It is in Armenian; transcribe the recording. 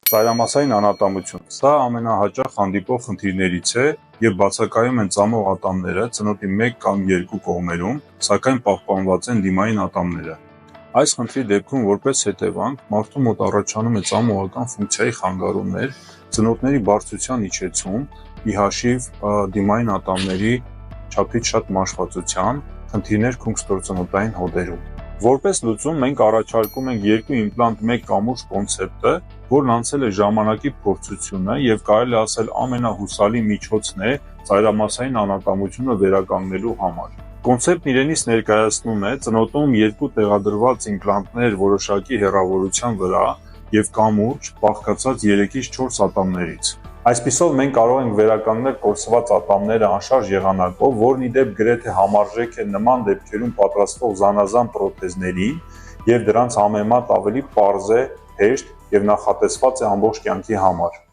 Ծայրամասային անատամություն։ Սա ամենահաճախ հանդիպող խնդիրներից է եւ բացակայում են ծամող ատամները ծնոտի 1 կամ 2 կողմերում, սակայն պահպանված են դիմային ատամները։ Այս խնդրի դեպքում որպես հետևանք մարդու մոտ առաջանում է ծամողական ֆունկցիայի խանգարումներ, ծնոտների բարձրության իջեցում, ի հաշիվ դիմային ատամների չափից շատ մաշվածության, խնդիրներ քունքսդործնոտային հոդերում։ Որպես լուծում մենք առաջարկում ենք 2 իմպլանտ 1 կամուրջ կոնցեպտը, որն անցել է ժամանակի փորձությունը եւ կարելի է ասել ամենահուսալի միջոցն է ծայրամասային անատամությունը վերականգնելու համար։ Կոնցեպտն իրենից ներկայացնում է ծնոտում 2 տեղադրված իմպլանտներ որոշակի հեռավորության վրա եւ կամուրջ բաղկացած 3-ից 4 ատամներից։ Այսպիսով մենք կարող ենք վերականգնել կորսված ատամները անշարժ եղանակով, որն ի դեպ գրեթե համարժեք է նման դեպքերում պատրաստվող զանազան պրոթեզներին եւ դրանց համեմատ ավելի պարզ է, հեշտ եւ նախատեսված է ամբողջ կյանքի համար։